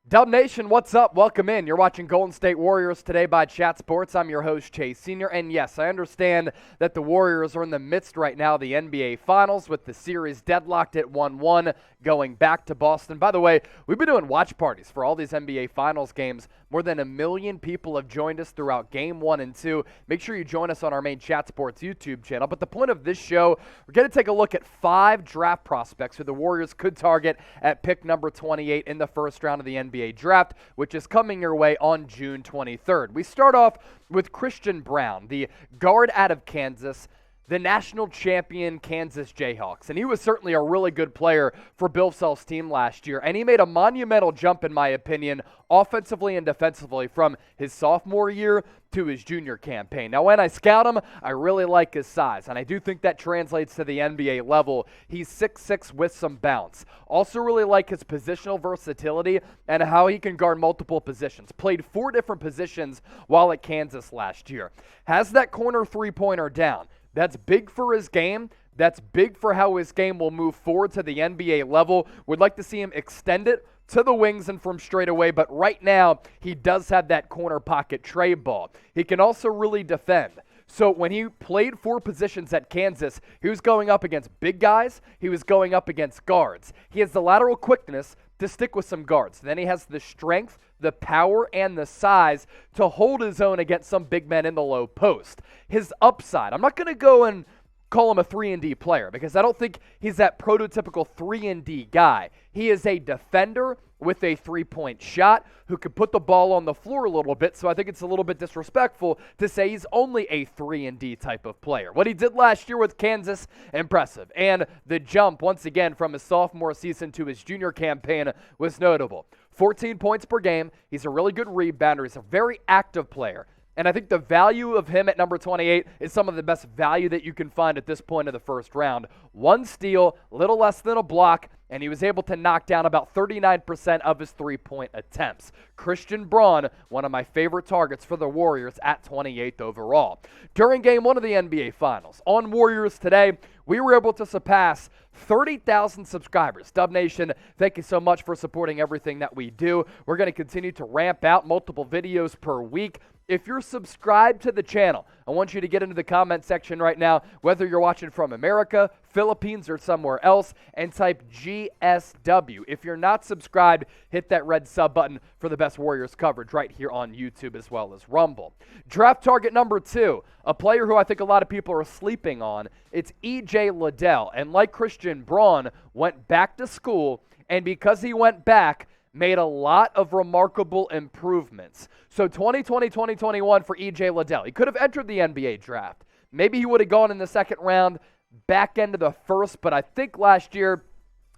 Dub Nation, what's up? Welcome in. You're watching Golden State Warriors today by Chat Sports. I'm your host, Chase Sr. And yes, I understand that the Warriors are in the midst right now of the NBA Finals with the series deadlocked at 1-1 going back to Boston. By the way, we've been doing watch parties for all these NBA Finals games. More than 1 million people have joined us throughout Game 1 and 2. Make sure you join us on our main Chat Sports YouTube channel. But the point of this show, we're going to take a look at 5 draft prospects who the Warriors could target at pick number 28 in the first round of the NBA Draft, which is coming your way on June 23rd. We start off with Christian Braun, the guard out of Kansas, the national champion Kansas Jayhawks. And he was certainly a really good player for Bill Self's team last year. And he made a monumental jump, in my opinion, offensively and defensively from his sophomore year to his junior campaign. Now, when I scout him, I really like his size, and I do think that translates to the NBA level. He's 6'6" with some bounce. Also really like his positional versatility and how he can guard multiple positions. Played 4 different positions while at Kansas last year. Has that corner three-pointer down. That's big for his game. That's big for how his game will move forward to the NBA level. Would like to see him extend it to the wings and from straight away, but right now he does have that corner pocket trade ball. He can also really defend. So when he played 4 positions at Kansas, he was going up against big guys, he was going up against guards. He has the lateral quickness to stick with some guards. Then he has the strength, the power, and the size to hold his own against some big men in the low post. His upside, I'm not going to go and call him a 3-and-D player because I don't think he's that prototypical 3-and-D guy. He is a defender with a 3-point shot who could put the ball on the floor a little bit, so I think it's a little bit disrespectful to say he's only a 3-and-D type of player. What he did last year with Kansas, impressive. And the jump, once again, from his sophomore season to his junior campaign was notable. 14 points per game. He's a really good rebounder. He's a very active player. And I think the value of him at number 28 is some of the best value that you can find at this point of the first round. 1 steal, little less than a block, and he was able to knock down about 39% of his 3-point attempts. Christian Braun, one of my favorite targets for the Warriors at 28th overall. During Game 1 of the NBA Finals, on Warriors Today, we were able to surpass 30,000 subscribers. Dub Nation, thank you so much for supporting everything that we do. We're going to continue to ramp out multiple videos per week. If you're subscribed to the channel, I want you to get into the comment section right now, whether you're watching from America, Philippines, or somewhere else, and type GSW. If you're not subscribed, hit that red sub button for the best Warriors coverage right here on YouTube as well as Rumble. Draft target number 2, a player who I think a lot of people are sleeping on. It's E.J. Liddell, and like Christian Braun, went back to school, and because he went back, made a lot of remarkable improvements. So 2020-2021 for E.J. Liddell. He could have entered the NBA draft. Maybe he would have gone in the second round, back end of the first, but I think last year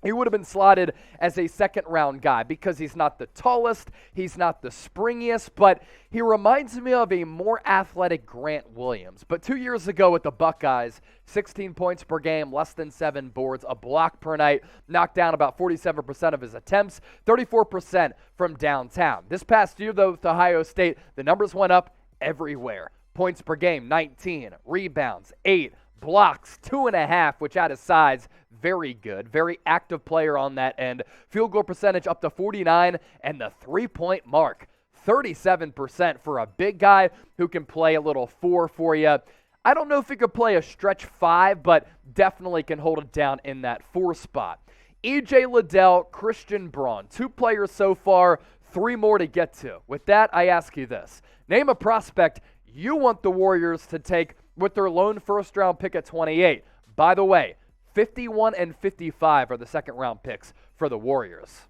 he would have been slotted as a second-round guy because he's not the tallest, he's not the springiest, but he reminds me of a more athletic Grant Williams. But 2 years ago with the Buckeyes, 16 points per game, less than 7 boards, a block per night, knocked down about 47% of his attempts, 34% from downtown. This past year, though, with Ohio State, the numbers went up everywhere. Points per game, 19, rebounds, 8, blocks, 2.5, which at his size, very good. Very active player on that end. Field goal percentage up to 49, and the 3-point mark, 37% for a big guy who can play a little 4 for you. I don't know if he could play a stretch 5, but definitely can hold it down in that 4 spot. E.J. Liddell, Christian Braun, 2 players so far, 3 more to get to. With that, I ask you this. Name a prospect you want the Warriors to take with their lone first-round pick at 28. By the way, 51 and 55 are the second-round picks for the Warriors.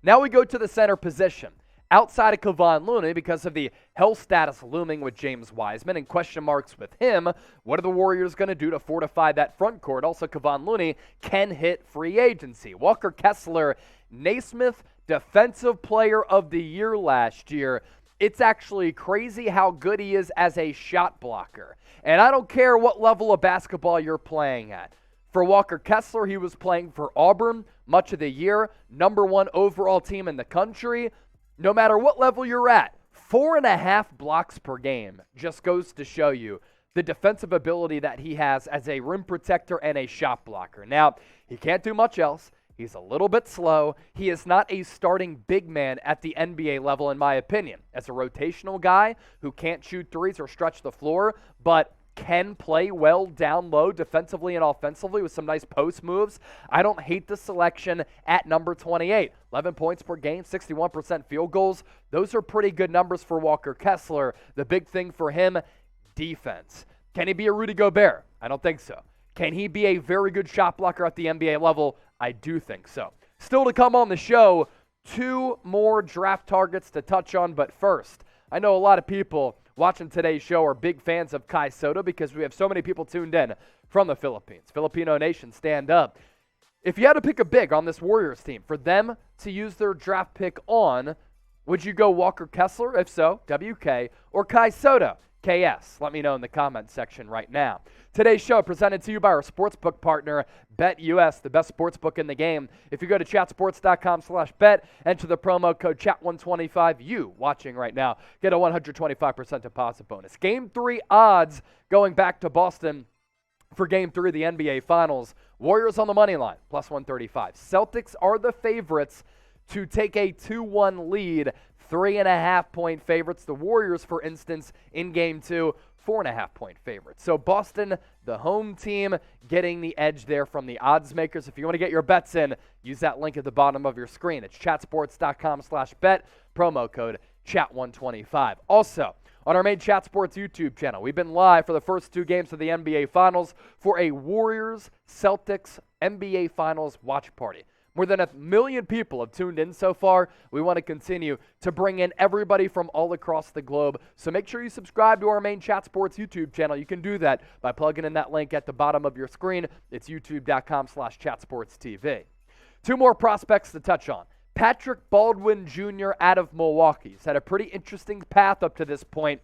Now we go to the center position. Outside of Kevon Looney, because of the health status looming with James Wiseman and question marks with him, what are the Warriors going to do to fortify that front court? Also, Kevon Looney can hit free agency. Walker Kessler, Naismith Defensive Player of the Year last year. It's actually crazy how good he is as a shot blocker. And I don't care what level of basketball you're playing at. For Walker Kessler, he was playing for Auburn much of the year, #1 overall team in the country. No matter what level you're at, 4.5 blocks per game just goes to show you the defensive ability that he has as a rim protector and a shot blocker. Now, he can't do much else. He's a little bit slow. He is not a starting big man at the NBA level, in my opinion. As a rotational guy who can't shoot threes or stretch the floor, but can play well down low defensively and offensively with some nice post moves, I don't hate the selection at number 28. 11 points per game, 61% field goals. Those are pretty good numbers for Walker Kessler. The big thing for him, defense. Can he be a Rudy Gobert? I don't think so. Can he be a very good shot blocker at the NBA level? I do think so. Still to come on the show, 2 more draft targets to touch on, but first, I know a lot of people watching today's show are big fans of Kai Soto because we have so many people tuned in from the Philippines. Filipino Nation, stand up. If you had to pick a big on this Warriors team for them to use their draft pick on, would you go Walker Kessler? If so, WK, or Kai Soto? KS. Let me know in the comments section right now. Today's show presented to you by our sportsbook partner, BetUS, the best sportsbook in the game. If you go to chatsports.com/bet, enter the promo code chat125, you watching right now, get a 125% deposit bonus. Game 3 odds going back to Boston for Game 3 of the NBA Finals. Warriors on the money line, plus 135. Celtics are the favorites to take a 2-1 lead. 3.5-point favorites. The Warriors, for instance, in Game 2, 4.5-point favorites. So Boston, the home team, getting the edge there from the odds makers. If you want to get your bets in, use that link at the bottom of your screen. It's chatsports.com/bet, promo code chat125. Also, on our main Chat Sports YouTube channel, we've been live for the first 2 games of the NBA Finals for a Warriors-Celtics NBA Finals watch party. More than 1 million people have tuned in so far. We want to continue to bring in everybody from all across the globe. So make sure you subscribe to our main Chat Sports YouTube channel. You can do that by plugging in that link at the bottom of your screen. It's youtube.com/chatsportstv. 2 more prospects to touch on. Patrick Baldwin Jr. out of Milwaukee. He's had a pretty interesting path up to this point.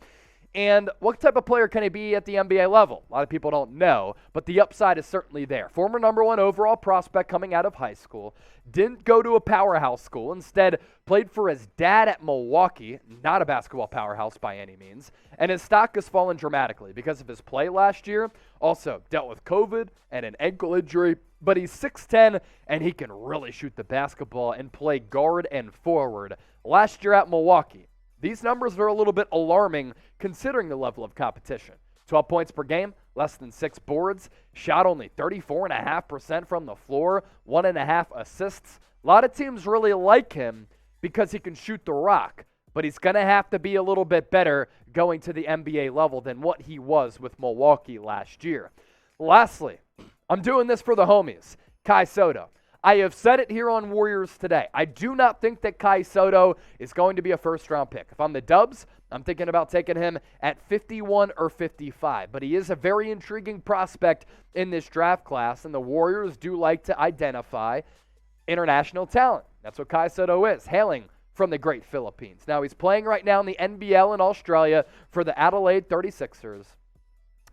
And what type of player can he be at the NBA level? A lot of people don't know, but the upside is certainly there. Former number 1 overall prospect coming out of high school. Didn't go to a powerhouse school. Instead, played for his dad at Milwaukee. Not a basketball powerhouse by any means. And his stock has fallen dramatically because of his play last year. Also, dealt with COVID and an ankle injury. But he's 6'10", and he can really shoot the basketball and play guard and forward. Last year at Milwaukee, these numbers are a little bit alarming considering the level of competition. 12 points per game, less than 6 boards, shot only 34.5% from the floor, 1.5 assists. A lot of teams really like him because he can shoot the rock, but he's going to have to be a little bit better going to the NBA level than what he was with Milwaukee last year. Lastly, I'm doing this for the homies, Kai Soto. I have said it here on Warriors Today. I do not think that Kai Soto is going to be a first-round pick. If I'm the Dubs, I'm thinking about taking him at 51 or 55. But he is a very intriguing prospect in this draft class, and the Warriors do like to identify international talent. That's what Kai Soto is, hailing from the great Philippines. Now, he's playing right now in the NBL in Australia for the Adelaide 36ers.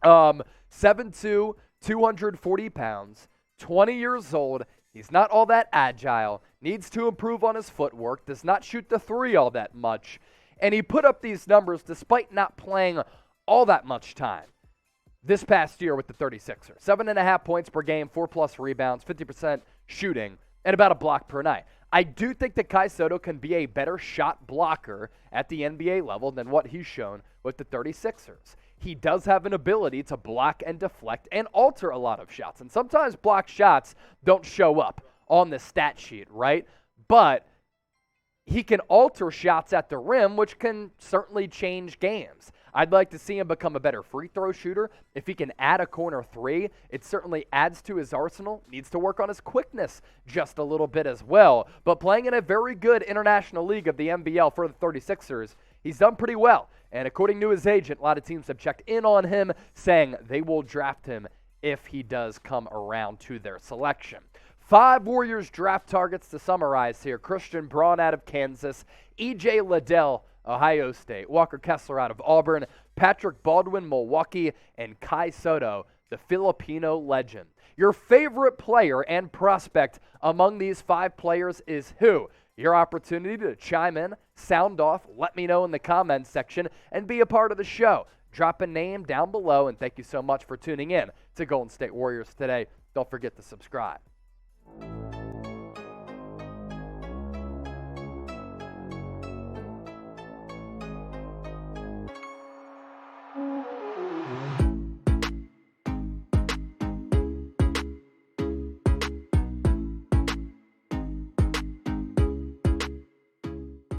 7'2", 240 pounds, 20 years old. He's not all that agile, needs to improve on his footwork, does not shoot the 3 all that much, and he put up these numbers despite not playing all that much time this past year with the 36ers. 7.5 points per game, 4+ rebounds, 50% shooting, and about a block per night. I do think that Kai Soto can be a better shot blocker at the NBA level than what he's shown with the 36ers. He does have an ability to block and deflect and alter a lot of shots. And sometimes blocked shots don't show up on the stat sheet, right? But he can alter shots at the rim, which can certainly change games. I'd like to see him become a better free throw shooter. If he can add a corner 3, it certainly adds to his arsenal. Needs to work on his quickness just a little bit as well. But playing in a very good international league of the NBL for the 36ers, he's done pretty well. And according to his agent, a lot of teams have checked in on him, saying they will draft him if he does come around to their selection. 5 Warriors draft targets to summarize here. Christian Braun out of Kansas, E.J. Liddell, Ohio State, Walker Kessler out of Auburn, Patrick Baldwin, Milwaukee, and Kai Soto, the Filipino legend. Your favorite player and prospect among these 5 players is who? Your opportunity to chime in, sound off, let me know in the comments section, and be a part of the show. Drop a name down below, and thank you so much for tuning in to Golden State Warriors Today. Don't forget to subscribe.